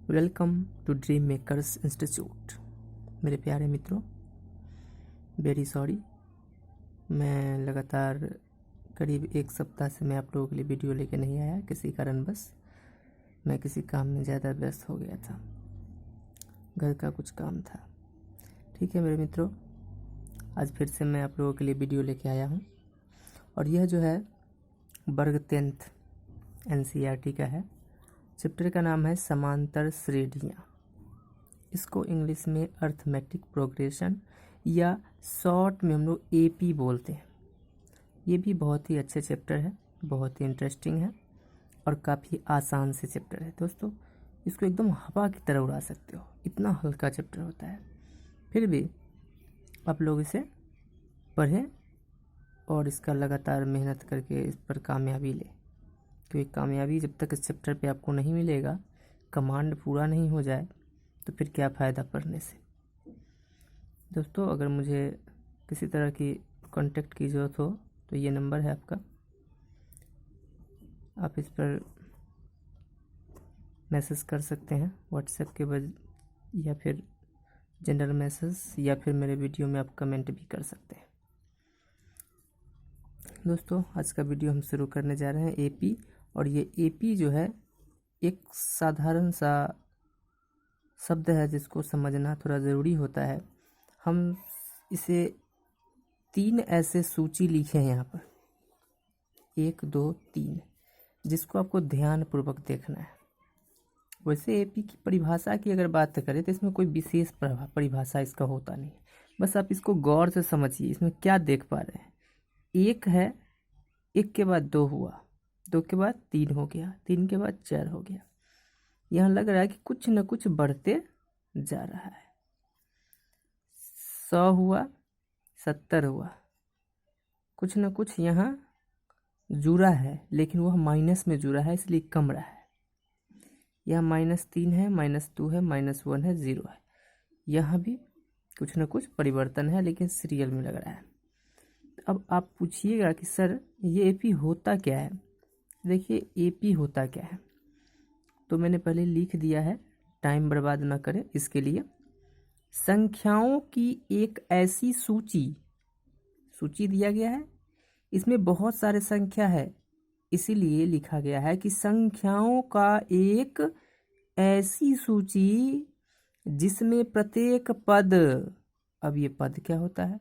Welcome to dream makers institute. मेरे प्यारे मित्रों, वेरी सॉरी, मैं लगातार करीब एक सप्ताह से मैं आप लोगों के लिए वीडियो लेके नहीं आया। किसी कारणवश मैं किसी काम में ज़्यादा व्यस्त हो गया था, घर का कुछ काम था। ठीक है मेरे मित्रों, आज फिर से मैं आप लोगों के लिए वीडियो लेके आया हूँ और यह जो है वर्ग 10th NCERT का है। चैप्टर का नाम है समांतर श्रेणियाँ। इसको इंग्लिश में अर्थमेटिक प्रोग्रेशन या शॉर्ट में हम लोग AP बोलते हैं। ये भी बहुत ही अच्छे चैप्टर है, बहुत ही इंटरेस्टिंग है और काफ़ी आसान से चैप्टर है। दोस्तों, इसको एकदम हवा की तरह उड़ा सकते हो, इतना हल्का चैप्टर होता है। फिर भी आप लोग इसे पढ़ें और इसका लगातार मेहनत करके इस पर कामयाबी लें, क्योंकि कामयाबी जब तक इस चैप्टर पे आपको नहीं मिलेगा, कमांड पूरा नहीं हो जाए तो फिर क्या फ़ायदा पढ़ने से। दोस्तों, अगर मुझे किसी तरह की कांटेक्ट की ज़रूरत हो तो ये नंबर है आपका, आप इस पर मैसेज कर सकते हैं व्हाट्सएप के बजाय, या फिर जनरल मैसेज, या फिर मेरे वीडियो में आप कमेंट भी कर सकते हैं। दोस्तों, आज का वीडियो हम शुरू करने जा रहे हैं AP। और ये AP जो है एक साधारण सा शब्द है जिसको समझना थोड़ा ज़रूरी होता है। हम इसे 3 ऐसे सूची लिखे हैं यहाँ पर, 1 2 3, जिसको आपको ध्यानपूर्वक देखना है। वैसे AP की परिभाषा की अगर बात करें तो इसमें कोई विशेष परिभाषा इसका होता नहीं है। बस आप इसको गौर से समझिए, इसमें क्या देख पा रहे हैं। 1 है, 1 के बाद 2 हुआ, 2 के बाद 3 हो गया, 3 के बाद 4 हो गया। यहाँ लग रहा है कि कुछ न कुछ बढ़ते जा रहा है। 100 हुआ, 70 हुआ, कुछ न कुछ यहाँ जुड़ा है, लेकिन वह माइनस में जुड़ा है, इसलिए कम रहा है। यहाँ -3 है, -2 है, -1 है, 0 है। यहाँ भी कुछ न कुछ परिवर्तन है, लेकिन सीरियल में लग रहा है। अब आप पूछिएगा कि सर ये AP होता क्या है। देखिए, AP होता क्या है तो मैंने पहले लिख दिया है, टाइम बर्बाद ना करें इसके लिए। संख्याओं की एक ऐसी सूची दिया गया है, इसमें बहुत सारे संख्या है, इसीलिए लिखा गया है कि संख्याओं का एक ऐसी सूची जिसमें प्रत्येक पद। अब ये पद क्या होता है?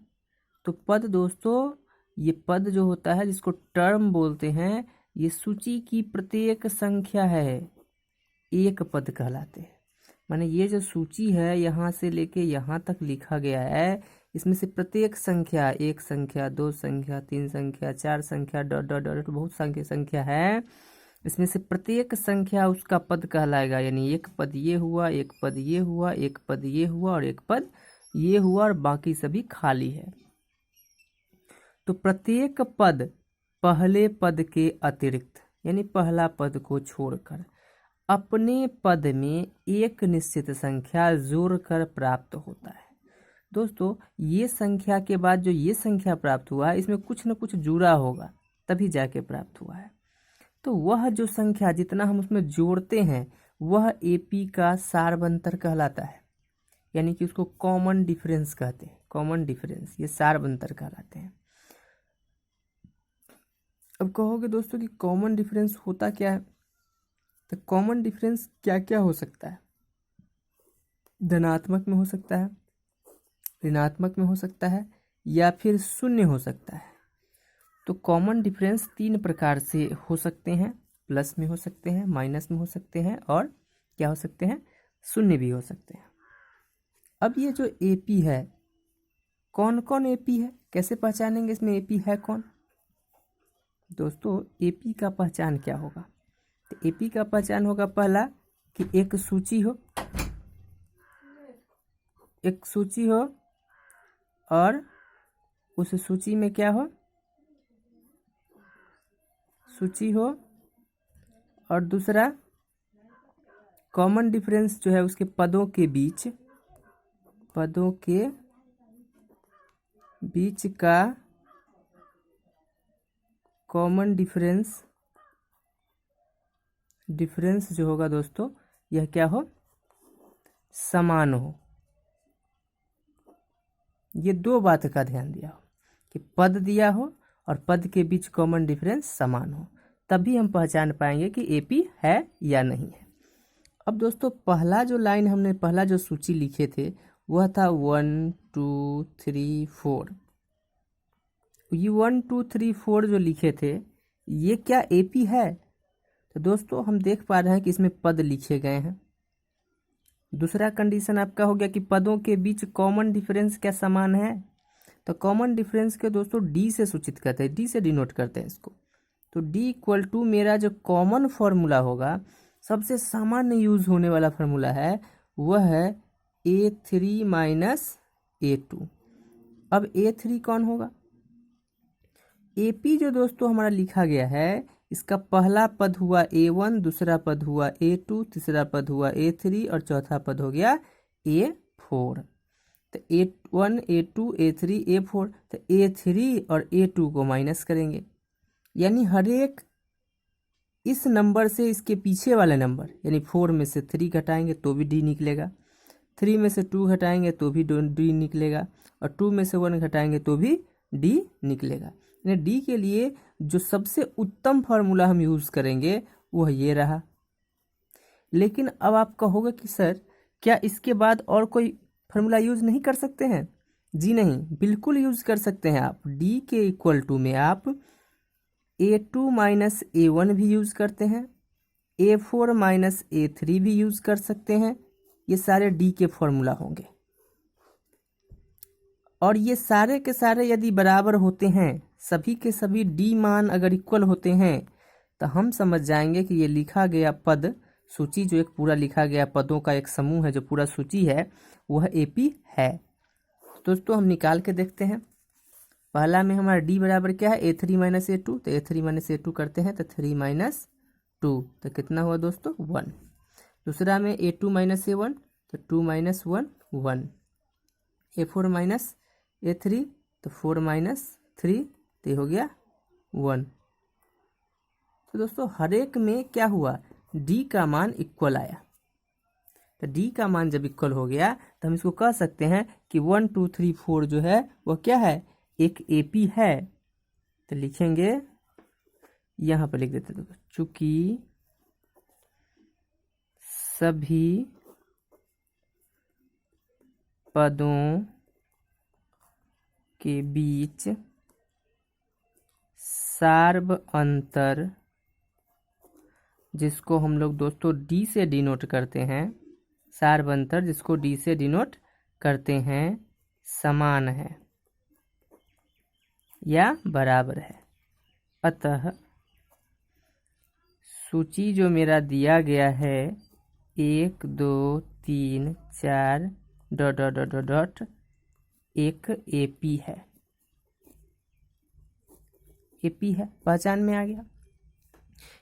तो पद दोस्तों, ये पद जो होता है जिसको टर्म बोलते हैं, ये सूची की प्रत्येक संख्या है, एक पद कहलाते हैं। माने ये जो सूची है यहाँ से लेके यहाँ तक लिखा गया है, इसमें से प्रत्येक संख्या, 1 संख्या, 2 संख्या, 3 संख्या, 4 संख्या, डॉट डॉट डॉट, बहुत संख्या है। इसमें से प्रत्येक संख्या उसका पद कहलाएगा। यानी एक पद ये हुआ, एक पद ये हुआ, एक पद ये हुआ और एक पद ये हुआ, और बाकी सभी खाली है। तो प्रत्येक पद पहले पद के अतिरिक्त, यानी पहला पद को छोड़कर, अपने पद में एक निश्चित संख्या जोड़कर प्राप्त होता है। दोस्तों, ये संख्या के बाद जो ये संख्या प्राप्त हुआ है, इसमें कुछ न कुछ जुड़ा होगा, तभी जाके प्राप्त हुआ है। तो वह जो संख्या जितना हम उसमें जोड़ते हैं, वह AP का सारबंतर कहलाता है। यानी कि उसको कॉमन डिफरेंस कहते हैं। कॉमन डिफरेंस, ये सारबंतर कहलाते हैं। अब कहोगे दोस्तों कि कॉमन डिफरेंस होता क्या है? तो कॉमन डिफरेंस क्या क्या हो सकता है? धनात्मक में हो सकता है, ऋणात्मक में हो सकता है, या फिर शून्य हो सकता है। तो कॉमन डिफरेंस 3 प्रकार से हो सकते हैं। प्लस में हो सकते हैं, माइनस में हो सकते हैं, और क्या हो सकते हैं? शून्य भी हो सकते हैं। अब ये जो AP है, कौन कौन AP है, कैसे पहचानेंगे इसमें AP है कौन? दोस्तों, AP का पहचान क्या होगा? तो AP का पहचान होगा पहला कि एक सूची हो, एक सूची हो और उस सूची में क्या हो? सूची हो। और दूसरा, कॉमन डिफरेंस जो है उसके पदों के बीच का कॉमन डिफरेंस जो होगा दोस्तों, यह क्या हो? समान हो। ये दो बात का ध्यान दिया हो कि पद दिया हो और पद के बीच कॉमन डिफरेंस समान हो, तभी हम पहचान पाएंगे कि एपी है या नहीं है। अब दोस्तों पहला जो लाइन हमने पहला जो सूची लिखे थे वह था 1 2 3 4। ये 1 2 3 4 जो लिखे थे ये क्या एपी है? तो दोस्तों हम देख पा रहे हैं कि इसमें पद लिखे गए हैं। दूसरा कंडीशन आपका हो गया कि पदों के बीच कॉमन डिफरेंस क्या समान है। तो कॉमन डिफरेंस के दोस्तों डी से सूचित करते हैं, डी से डिनोट करते हैं इसको। तो डी इक्वल टू मेरा जो कॉमन फॉर्मूला होगा, सबसे सामान्य यूज होने वाला फार्मूला है, वह है A3 माइनस A2। अब A3 कौन होगा? AP जो दोस्तों हमारा लिखा गया है, इसका पहला पद हुआ A1, दूसरा पद हुआ A2, तीसरा पद हुआ A3 और चौथा पद हो गया A4। तो A1 A2 A3 A4, तो A3 और A2 को माइनस करेंगे, यानी हर एक इस नंबर से इसके पीछे वाले नंबर, यानी 4 में से 3 घटाएंगे तो भी D निकलेगा, 3 में से 2 घटाएंगे तो भी D निकलेगा, और 2 में से 1 घटाएंगे तो भी D निकलेगा। यानी D के लिए जो सबसे उत्तम फार्मूला हम यूज़ करेंगे वह ये रहा। लेकिन अब आप कहोगे कि सर क्या इसके बाद और कोई फार्मूला यूज़ नहीं कर सकते हैं? जी नहीं, बिल्कुल यूज़ कर सकते हैं आप। D के इक्वल टू में आप A2 माइनस A1 भी यूज़ करते हैं, A4 माइनस A3 भी यूज़ कर सकते हैं। ये सारे D के फॉर्मूला होंगे, और ये सारे के सारे यदि बराबर होते हैं, सभी के सभी D मान अगर इक्वल होते हैं, तो हम समझ जाएंगे कि ये लिखा गया पद सूची, जो एक पूरा लिखा गया पदों का एक समूह है, जो पूरा सूची है, वह AP है। दोस्तों हम निकाल के देखते हैं। पहला में हमारा D बराबर क्या है? A3 minus A2। तो A3 माइनस A2 करते हैं तो 3 माइनस 2, तो कितना हुआ दोस्तों? 1। दूसरा में A2 माइनस A1, तो 2 माइनस 1 1। A4 माइनस A3, तो 4 माइनस 3, तो हो गया 1। तो दोस्तों हर एक में क्या हुआ? D का मान इक्वल आया। तो D का मान जब इक्वल हो गया तो हम इसको कह सकते हैं कि 1 2 3 4 जो है वह क्या है? एक AP है। तो लिखेंगे, यहाँ पर लिख देते हैं, चूंकि सभी पदों के बीच सार्व अंतर, जिसको हम लोग दोस्तों D से डिनोट करते हैं, सार्व अंतर जिसको D से डिनोट करते हैं, समान है या बराबर है। अतः सूची जो मेरा दिया गया है 1 2 3 4 dot dot dot dot dot एक AP है। AP है, पहचान में आ गया।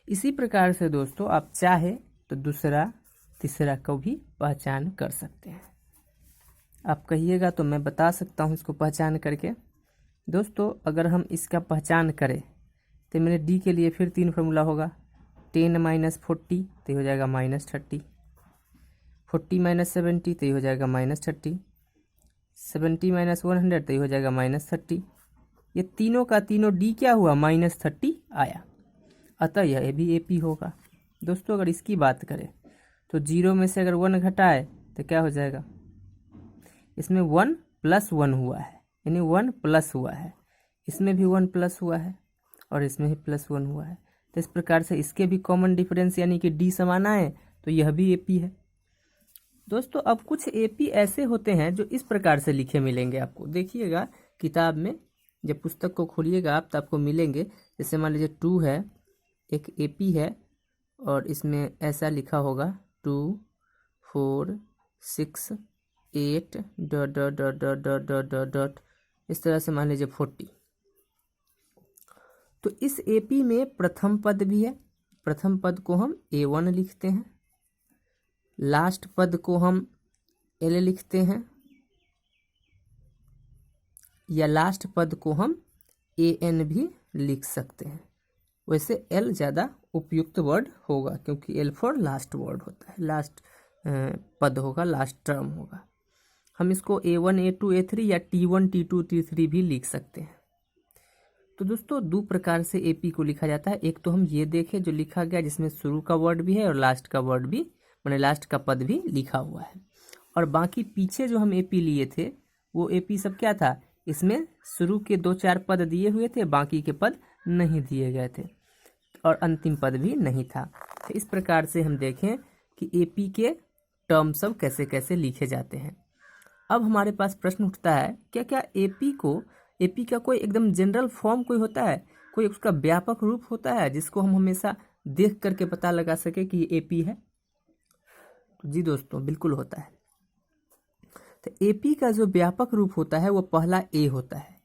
इसी प्रकार से दोस्तों आप चाहे तो दूसरा तीसरा को भी पहचान कर सकते हैं। आप कहिएगा तो मैं बता सकता हूँ इसको पहचान करके। दोस्तों अगर हम इसका पहचान करें तो मेरे D के लिए फिर 3 फार्मूला होगा। 10 माइनस 40 तो हो जाएगा माइनस 30, 40 माइनस 70 तो हो जाएगा माइनस 30, 70 माइनस 100 तो हो जाएगा माइनस 30। ये तीनों का तीनों D क्या हुआ? माइनस 30 आया। अतः यह भी AP होगा। दोस्तों अगर इसकी बात करें तो 0 में से अगर 1 घटाए तो क्या हो जाएगा? इसमें 1 प्लस 1 हुआ है, यानी 1 प्लस हुआ है, इसमें भी 1 प्लस हुआ है और इसमें भी प्लस 1 हुआ है। तो इस प्रकार से इसके भी कॉमन डिफरेंस यानी कि D समान आए तो यह भी AP है। दोस्तों अब कुछ AP ऐसे होते हैं जो इस प्रकार से लिखे मिलेंगे आपको। देखिएगा किताब में जब पुस्तक को खोलिएगा आप तो आपको मिलेंगे। जैसे मान लीजिए 2 है, एक AP है और इसमें ऐसा लिखा होगा 2 4 6 8 dot dot dot dot dot dot dot dot, इस तरह से मान लीजिए 40। तो इस AP में प्रथम पद भी है। प्रथम पद को हम A1 लिखते हैं, लास्ट पद को हम L लिखते हैं, या लास्ट पद को हम AN भी लिख सकते हैं। वैसे L ज़्यादा उपयुक्त वर्ड होगा क्योंकि L फॉर लास्ट वर्ड होता है, लास्ट पद होगा, लास्ट टर्म होगा। हम इसको A1 A2 A3 या T1 T2 T3 भी लिख सकते हैं। तो दोस्तों दो प्रकार से AP को लिखा जाता है। एक तो हम ये देखें जो लिखा गया जिसमें शुरू का वर्ड भी है और लास्ट का वर्ड भी, माने लास्ट का पद भी लिखा हुआ है। और बाकी पीछे जो हम AP लिए थे वो AP सब क्या था, इसमें शुरू के 2-4 पद दिए हुए थे, बाकी के पद नहीं दिए गए थे और अंतिम पद भी नहीं था। तो इस प्रकार से हम देखें कि AP के टर्म सब कैसे कैसे लिखे जाते हैं। अब हमारे पास प्रश्न उठता है, क्या क्या AP का कोई एकदम जनरल फॉर्म कोई होता है, कोई उसका व्यापक रूप होता है जिसको हम हमेशा देख करके पता लगा सके कि ये AP है? तो जी दोस्तों बिल्कुल होता है। तो AP का जो व्यापक रूप होता है वो पहला A होता है,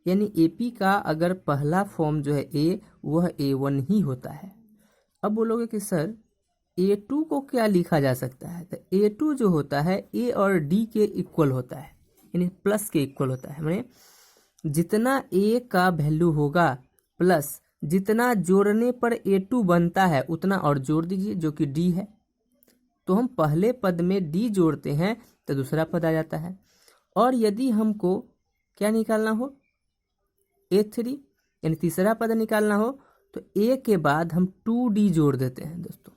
यानी AP का अगर पहला फॉर्म जो है A, वह A1 ही होता है। अब बोलोगे कि सर A2 को क्या लिखा जा सकता है? तो A2 जो होता है A और D के इक्वल होता है, यानी प्लस के इक्वल होता है। माने जितना A का वैल्यू होगा प्लस जितना जोड़ने पर A2 बनता है उतना और जोड़ दीजिए, जो कि D है। तो हम पहले पद में D जोड़ते हैं तो दूसरा पद आ जाता है। और यदि हमको क्या निकालना हो, A3 यानी तीसरा पद निकालना हो, तो A के बाद हम 2D जोड़ देते हैं दोस्तों।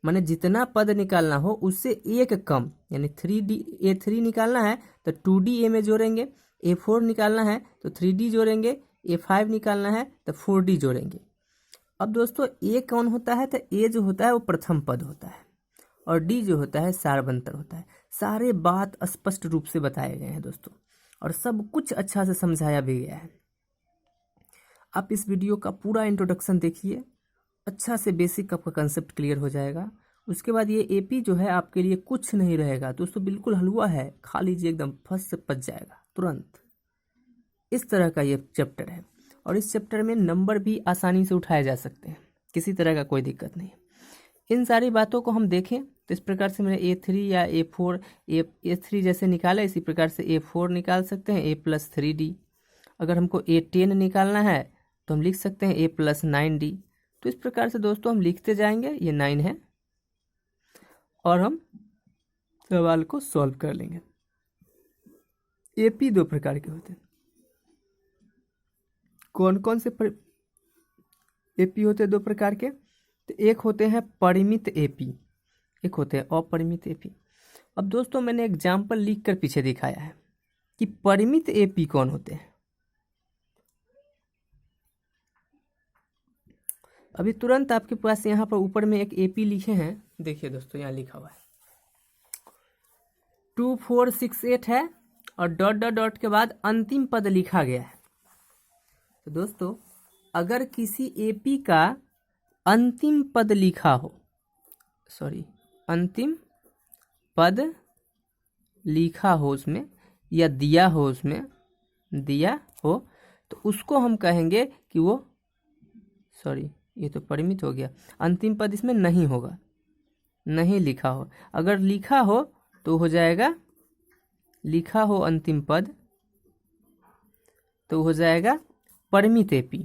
माने जितना पद निकालना हो उससे एक कम, यानी 3D A3 निकालना है तो 2D A में जोड़ेंगे, A4 निकालना है तो 3D जोड़ेंगे, A5 निकालना है तो 4D जोड़ेंगे। अब दोस्तों A कौन होता है? तो A जो होता है वो प्रथम पद होता है और D जो होता है सार्वंतर होता है। सारे बात स्पष्ट रूप से बताए गए हैं दोस्तों, और सब कुछ अच्छा से समझाया भी गया है। आप इस वीडियो का पूरा इंट्रोडक्शन देखिए, अच्छा से बेसिक आपका कंसेप्ट क्लियर हो जाएगा। उसके बाद ये AP जो है आपके लिए कुछ नहीं रहेगा दोस्तों, बिल्कुल हलवा है, खा लीजिए एकदम फर्स्ट से पच जाएगा तुरंत। इस तरह का ये चैप्टर है और इस चैप्टर में नंबर भी आसानी से उठाए जा सकते हैं, किसी तरह का कोई दिक्कत नहीं। इन सारी बातों को हम देखें तो इस प्रकार से मैंने A3 या A4 A3 जैसे निकाला, इसी प्रकार से A4 निकाल सकते हैं A+3D। अगर हमको A10 निकालना है तो हम लिख सकते हैं A+9D। तो इस प्रकार से दोस्तों हम लिखते जाएंगे, ये 9 है और हम सवाल को सॉल्व कर लेंगे। AP दो प्रकार के होते हैं। कौन कौन से AP होते हैं दो प्रकार के? तो एक होते हैं परिमित AP, एक होते हैं अपरिमित AP। अब दोस्तों मैंने एग्जाम्पल लिख कर पीछे दिखाया है कि परिमित AP कौन होते हैं। अभी तुरंत आपके पास यहाँ पर ऊपर में एक AP लिखे हैं, देखिए दोस्तों यहाँ लिखा हुआ है 2468 है और डॉट डॉट डॉट के बाद अंतिम पद लिखा गया है। तो दोस्तों अगर किसी AP का अंतिम पद लिखा हो, अंतिम पद लिखा हो उसमें या दिया हो, उसमें दिया हो, तो उसको हम कहेंगे कि वो ये तो परिमित हो गया। अंतिम पद इसमें नहीं होगा, नहीं लिखा हो। अगर लिखा हो तो हो जाएगा, लिखा हो अंतिम पद तो हो जाएगा परिमित AP,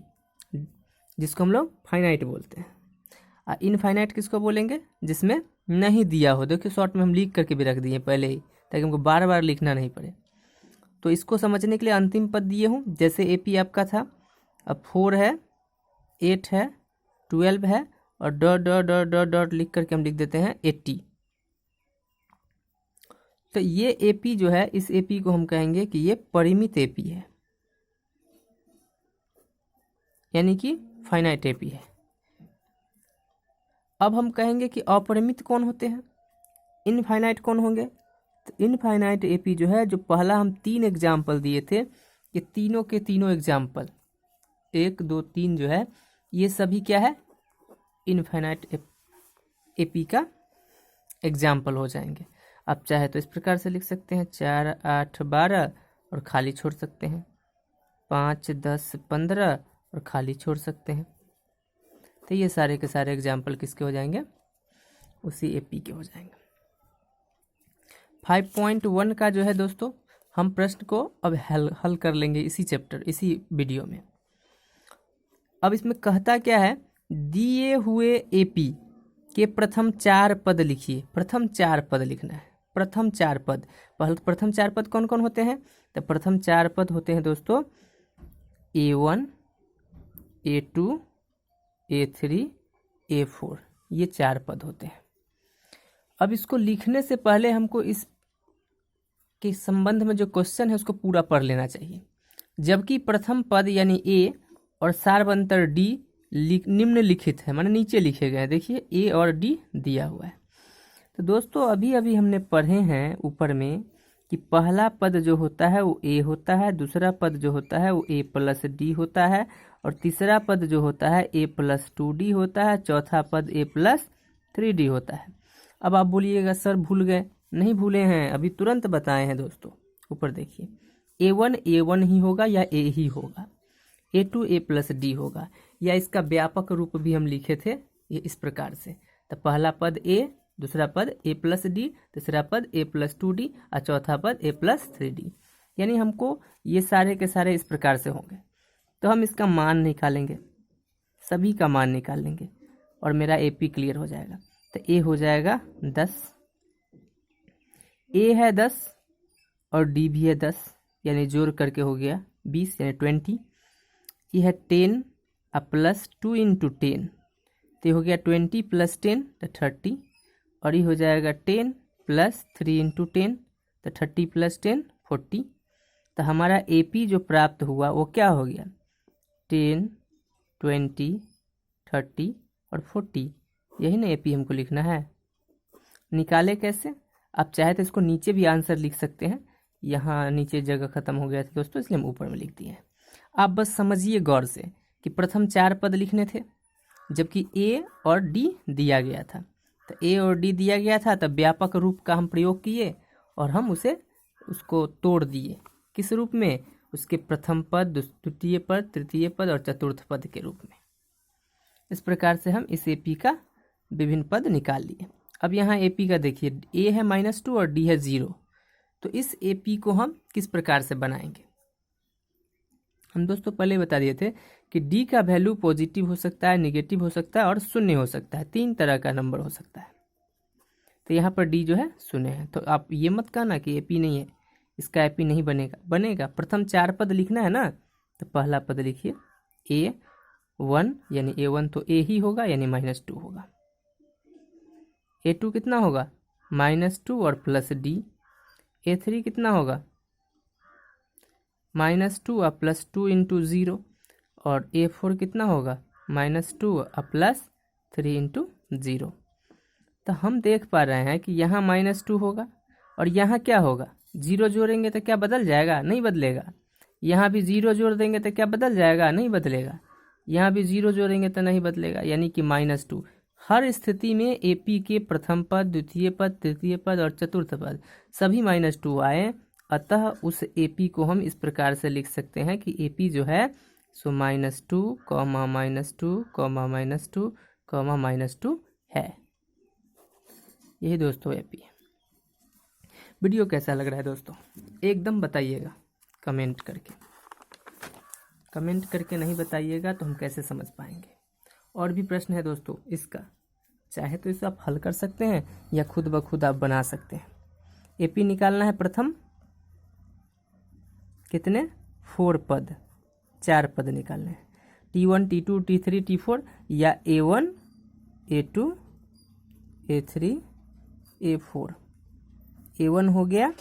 जिसको हम लोग फाइनाइट बोलते हैं। इनफाइनाइट किसको बोलेंगे? जिसमें नहीं दिया हो। देखिए शॉर्ट में हम लिख करके भी रख दिए पहले ही, ताकि हमको बार बार लिखना नहीं पड़े। तो इसको समझने के लिए अंतिम पद दिए हूँ, जैसे AP आपका था, अब 4 है, 8 है, 12 है और dot dot dot dot dot लिख करके हम लिख देते हैं 80। तो ये AP जो है, इस AP को हम कहेंगे कि ये परिमित AP है, यानी कि फाइनाइट AP है। अब हम कहेंगे कि अपरिमित कौन होते हैं, इनफाइनाइट कौन होंगे? तो इनफाइनाइट AP जो है, जो पहला हम 3 एग्जाम्पल दिए थे, ये तीनों के तीनों एग्जाम्पल 1 2 3 जो है, ये सभी क्या है? इनफाइनाइट AP का एग्जाम्पल हो जाएंगे। आप चाहे तो इस प्रकार से लिख सकते हैं 4 8 12 और खाली छोड़ सकते हैं, 5 10 15 और खाली छोड़ सकते हैं। तो ये सारे के सारे एग्जाम्पल किसके हो जाएंगे? उसी AP के हो जाएंगे। 5.1 का जो है दोस्तों, हम प्रश्न को अब हल कर लेंगे इसी चैप्टर, इसी वीडियो में। अब इसमें कहता क्या है, दिए हुए AP के प्रथम 4 पद लिखिए। प्रथम 4 पद लिखना है, प्रथम 4 पद। प्रथम 4 पद कौन कौन होते हैं? तो प्रथम 4 पद होते हैं दोस्तों A1, A2, A3, A4, ये 4 पद होते हैं। अब इसको लिखने से पहले हमको इस के संबंध में जो क्वेश्चन है उसको पूरा पढ़ लेना चाहिए। जबकि प्रथम पद यानी ए और सार्वंतर डी निम्नलिखित है, माने नीचे लिखे गए हैं। देखिए ए और डी दिया हुआ है। तो दोस्तों अभी अभी हमने पढ़े हैं ऊपर में कि पहला पद जो होता है वो ए होता है, दूसरा पद जो होता है वो ए प्लस डी होता है, और तीसरा पद जो होता है ए प्लस 2D होता है, चौथा पद ए प्लस 3D होता है। अब आप बोलिएगा सर भूल गए। नहीं भूले हैं, अभी तुरंत बताए हैं दोस्तों। ऊपर देखिए A1 ही होगा या ए ही होगा, A2 ए प्लस डी होगा, या इसका व्यापक रूप भी हम लिखे थे ये इस प्रकार से। तो पहला पद ए, दूसरा पद ए प्लस डी, तीसरा पद ए प्लस 2D और चौथा पद ए प्लस 3D। यानी हमको ये सारे के सारे इस प्रकार से होंगे। तो हम इसका मान निकालेंगे, सभी का मान निकाल लेंगे और मेरा AP क्लियर हो जाएगा। तो ए हो जाएगा 10, ए है 10 और डी भी है 10, यानी जोड़ करके हो गया 20 यानी 20। ये है 10 प्लस 2 इंटू 10, तो हो गया 20 प्लस 10 तो 30, और ये हो जाएगा 10 प्लस 3 इंटू 10 तो 30 प्लस 10 40। तो हमारा AP जो प्राप्त हुआ वो क्या हो गया 10, 20, 30 और 40। यही ना AP हमको लिखना है। निकाले कैसे? आप चाहे तो इसको नीचे भी आंसर लिख सकते हैं, यहाँ नीचे जगह खत्म हो गया था दोस्तों, इसलिए हम ऊपर में लिख दिए हैं। आप बस समझिए गौर से कि प्रथम 4 पद लिखने थे, जबकि A और D दिया गया था। तो A और D दिया गया था, तब व्यापक रूप का हम प्रयोग किए और हम उसको तोड़ दिए। किस रूप में? उसके प्रथम पद, द्वितीय पद, तृतीय पद और चतुर्थ पद के रूप में। इस प्रकार से हम इस AP का विभिन्न पद निकाल लिए। अब यहाँ AP का देखिए, A है -2 और D है 0। तो इस AP को हम किस प्रकार से बनाएंगे? हम दोस्तों पहले बता दिए थे कि D का वैल्यू पॉजिटिव हो सकता है, नेगेटिव हो सकता है और शून्य हो सकता है। 3 तरह का नंबर हो सकता है। तो यहाँ पर D जो है शून्य है। तो आप ये मत कहना कि AP नहीं है, इसका AP नहीं बनेगा। बनेगा। प्रथम 4 पद लिखना है ना, तो पहला पद लिखिए A1, यानी A1 तो A ही होगा, यानी -2 होगा। A2 कितना होगा -2 और प्लस D। A3 कितना होगा -2 और प्लस 2 इंटू 0, और A4 कितना होगा -2 और प्लस 3 इंटू 0। तो हम देख पा रहे हैं कि यहाँ -2 होगा और यहाँ क्या होगा, 0 जोड़ेंगे तो क्या बदल जाएगा? नहीं बदलेगा। यहाँ भी 0 जोड़ देंगे तो क्या बदल जाएगा? नहीं बदलेगा। यहाँ भी 0 जोड़ेंगे तो नहीं बदलेगा, यानी कि -2। हर स्थिति में AP के प्रथम पद, द्वितीय पद, तृतीय पद और चतुर्थ पद सभी -2 आए। अतः उस AP को हम इस प्रकार से लिख सकते हैं कि AP जो है सो -2, -2, -2, -2 है। यही दोस्तों AP है। वीडियो कैसा लग रहा है दोस्तों? एकदम बताइएगा कमेंट करके। कमेंट करके नहीं बताइएगा तो हम कैसे समझ पाएंगे। और भी प्रश्न है दोस्तों इसका, चाहे तो इसे आप हल कर सकते हैं या खुद ब खुद आप बना सकते हैं। AP निकालना है प्रथम कितने 4 पद, 4 पद निकालने हैं। T1, T2, T3, T4 या A1, A2, A3, A4। A1 हो गया,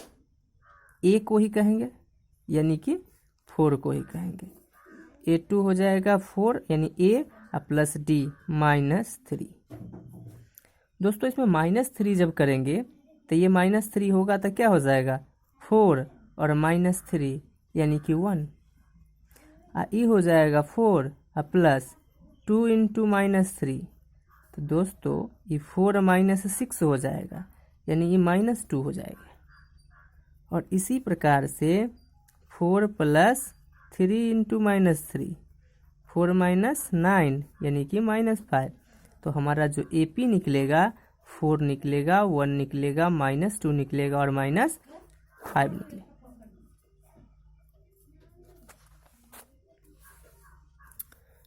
A को ही कहेंगे यानी कि 4 को ही कहेंगे। A2 हो जाएगा 4 यानी A प्लस D -3। दोस्तों इसमें -3 जब करेंगे तो ये -3 होगा तो क्या हो जाएगा 4 और -3 यानी कि 1। ये हो जाएगा 4 प्लस 2 इंटू -3। तो दोस्तों ये 4 -6 हो जाएगा, यानी ये -2 हो जाएगा। और इसी प्रकार से 4 प्लस 3 इंटू -3, 4 -9 यानी कि -5। तो हमारा जो AP निकलेगा 4 निकलेगा, 1 निकलेगा, -2 निकलेगा और -5 निकलेगा।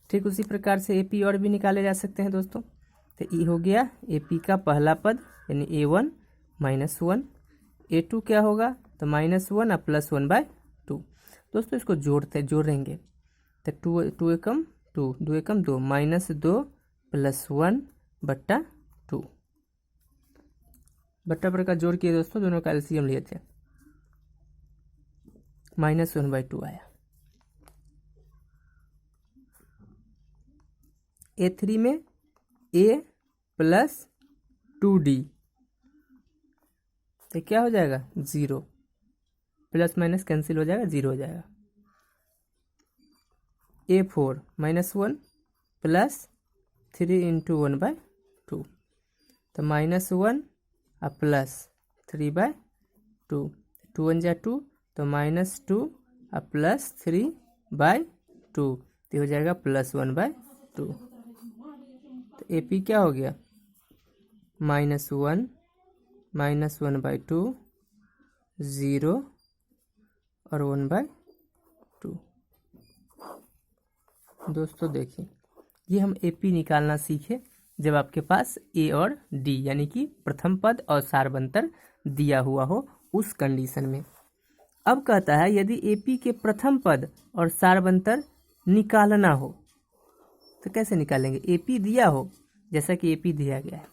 ठीक उसी प्रकार से AP और भी निकाले जा सकते हैं दोस्तों। तो ये हो गया AP का पहला पद यानी A1 -1। A2 क्या होगा, तो -1 और +1/2। दोस्तों इसको जोड़ेंगे तो 2 एकम 2, 2 एकम 2, -2 +1/2। बट्टा पर का जोड़ किए दोस्तों, दोनों का एलसीएम लिए थे, -1/2 आया। A3 में A + 2D, तो क्या हो जाएगा 0, प्लस माइनस कैंसिल हो जाएगा, 0 हो जाएगा। A4 -1 + 3 × 1/2, तो -1 और +3/2, 2 1 जा 2, तो -2 और +3/2, तो हो जाएगा +1/2। तो AP क्या हो गया, -1 -1/2, 0 और 1/2। दोस्तों देखिए, ये हम AP निकालना सीखे जब आपके पास A और D यानी कि प्रथम पद और सारबंतर दिया हुआ हो उस कंडीशन में। अब कहता है यदि AP के प्रथम पद और सारबंतर निकालना हो तो कैसे निकालेंगे। AP दिया हो, जैसा कि AP दिया गया है,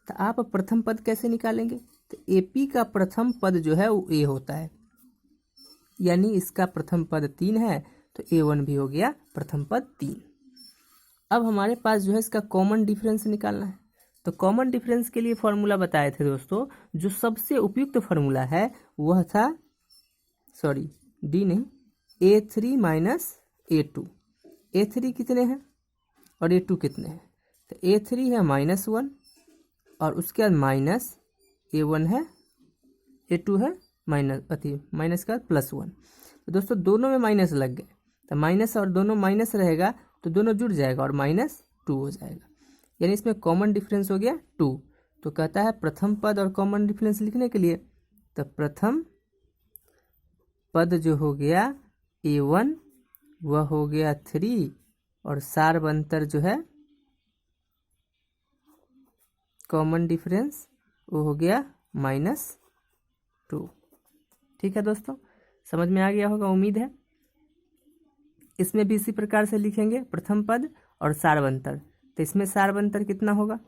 तो आप प्रथम पद कैसे निकालेंगे। तो AP का प्रथम पद जो है वो A होता है, यानी इसका प्रथम पद 3 है, तो A1 भी हो गया प्रथम पद 3। अब हमारे पास जो है इसका कॉमन डिफरेंस निकालना है। तो कॉमन डिफरेंस के लिए फॉर्मूला बताए थे दोस्तों, जो सबसे उपयुक्त फॉर्मूला है वह था, सॉरी D नहीं, A3 - A2। A3 कितने हैं और A2 कितने हैं, तो A3 है -1 और उसके बाद माइनस A1 है, A2 है माइनस का +1। तो दोस्तों दोनों में माइनस लग गए, तो माइनस और दोनों माइनस रहेगा तो दोनों जुड़ जाएगा और -2 हो जाएगा, यानी इसमें कॉमन डिफरेंस हो गया 2। तो कहता है प्रथम पद और कॉमन डिफरेंस लिखने के लिए, तो प्रथम पद जो हो गया A1 वह हो गया 3 और सारबंतर जो है कॉमन डिफरेंस वो हो गया -2। ठीक है दोस्तों, समझ में आ गया होगा उम्मीद है। इसमें भी इसी प्रकार से लिखेंगे प्रथम पद और सारबंतर। तो इसमें सारबंतर कितना होगा,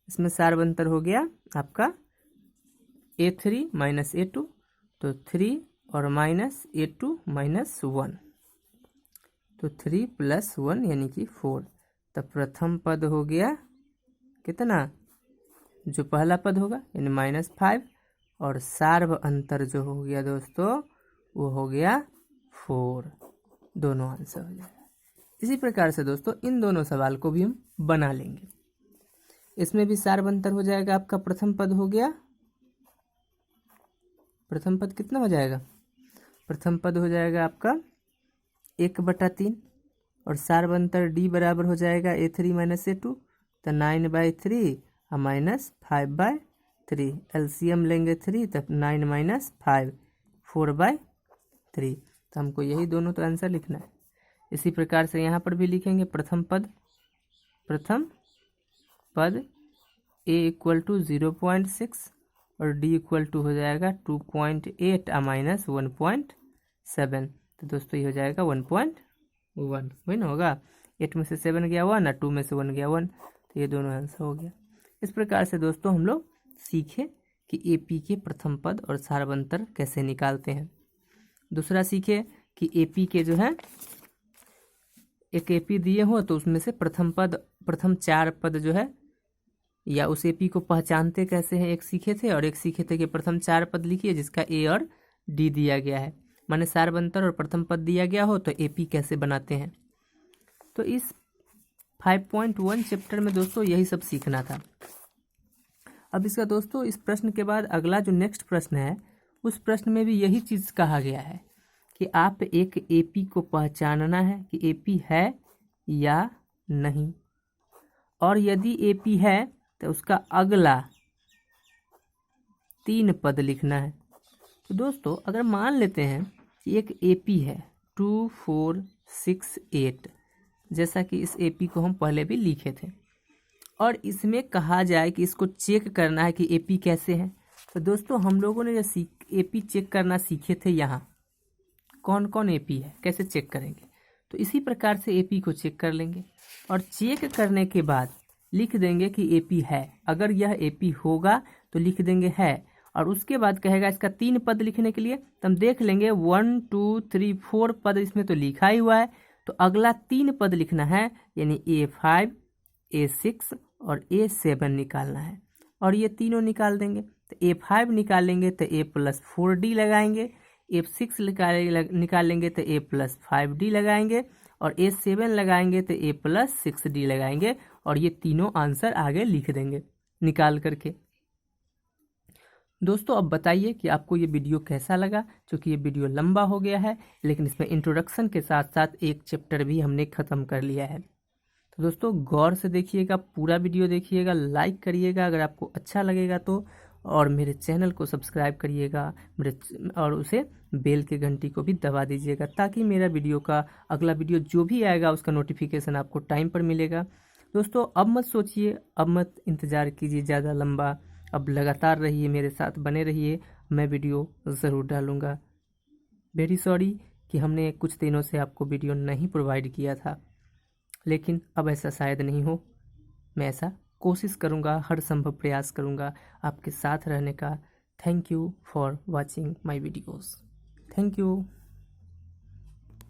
इसमें सारबंतर हो गया आपका A3 - A2, तो 3 और -A2 -1, तो 3 + 1 यानी कि 4। तो प्रथम पद हो गया कितना, जो पहला पद होगा यानी -5, और सार्व अंतर जो हो गया दोस्तों वो हो गया 4। दोनों आंसर हो जाएगा। इसी प्रकार से दोस्तों इन दोनों सवाल को भी हम बना लेंगे। इसमें भी सार्व अंतर हो जाएगा आपका, प्रथम पद हो गया, प्रथम पद कितना हो जाएगा, प्रथम पद हो जाएगा आपका 1/3 और सारबंतर D बराबर हो जाएगा A3 - A2, तो 9/3 और -5/3, एलसीएम लेंगे 3, तब 9 - 5 4/3। तो हमको यही दोनों तो आंसर लिखना है। इसी प्रकार से यहाँ पर भी लिखेंगे प्रथम पद A = 0.6 और D = हो जाएगा 2.8 और -1.7। तो दोस्तों ये हो जाएगा 1.1, वही ना होगा, 8 में से 7 गया 1 और 2 में से 1 गया 1, तो ये दोनों आंसर हो गया। इस प्रकार से दोस्तों हम लोग सीखे कि AP के प्रथम पद और सारबंतर कैसे निकालते हैं। दूसरा सीखे कि AP के जो है, एक AP दिए हो तो उसमें से प्रथम 4 पद जो है या उस AP को पहचानते कैसे हैं, एक सीखे थे, और एक सीखे थे कि प्रथम 4 पद लिखिए जिसका A और D दिया गया है, माने सारबंतर और प्रथम पद दिया गया हो तो AP कैसे बनाते हैं। तो इस 5.1 चैप्टर में दोस्तों यही सब सीखना था। अब इसका दोस्तों इस प्रश्न के बाद अगला जो नेक्स्ट प्रश्न है उस प्रश्न में भी यही चीज़ कहा गया है कि आप एक AP को पहचानना है कि AP है या नहीं, और यदि AP है तो उसका अगला 3 पद लिखना है। तो दोस्तों अगर मान लेते हैं कि एक AP है 2 4 6 8, जैसा कि इस एपी को हम पहले भी लिखे थे। और इसमें कहा जाए कि इसको चेक करना है कि एपी कैसे है। तो दोस्तों हम लोगों ने जो एपी चेक करना सीखे थे, यहाँ कौन कौन एपी है कैसे चेक करेंगे, तो इसी प्रकार से एपी को चेक कर लेंगे और चेक करने के बाद लिख देंगे कि एपी है। अगर यह एपी होगा तो लिख देंगे है, और उसके बाद कहेगा इसका 3 पद लिखने के लिए, तो हम देख लेंगे 1 2 3 4 पद इसमें तो लिखा ही हुआ है, तो अगला 3 पद लिखना है, यानी A5 A6 और A7 निकालना है। और ये तीनों निकाल देंगे, तो A5 निकालेंगे तो A+4D लगाएंगे, A6 निकालेंगे तो A+5D लगाएंगे, और A7 लगाएंगे तो A+6D लगाएंगे, और ये तीनों आंसर आगे लिख देंगे निकाल करके। दोस्तों अब बताइए कि आपको ये वीडियो कैसा लगा। क्योंकि ये वीडियो लंबा हो गया है, लेकिन इसमें इंट्रोडक्शन के साथ साथ एक चैप्टर भी हमने ख़त्म कर लिया है। तो दोस्तों गौर से देखिएगा, पूरा वीडियो देखिएगा, लाइक करिएगा अगर आपको अच्छा लगेगा तो, और मेरे चैनल को सब्सक्राइब करिएगा और उसे बेल के घंटी को भी दबा दीजिएगा, ताकि मेरा वीडियो का अगला वीडियो जो भी आएगा उसका नोटिफिकेशन आपको टाइम पर मिलेगा। दोस्तों अब मत सोचिए, अब मत इंतज़ार कीजिए ज़्यादा लंबा, अब लगातार रहिए मेरे साथ, बने रहिए, मैं वीडियो ज़रूर डालूँगा। वेरी सॉरी कि हमने कुछ दिनों से आपको वीडियो नहीं प्रोवाइड किया था, लेकिन अब ऐसा शायद नहीं हो। मैं ऐसा कोशिश करूँगा, हर संभव प्रयास करूँगा आपके साथ रहने का। Thank you for watching my videos. Thank you.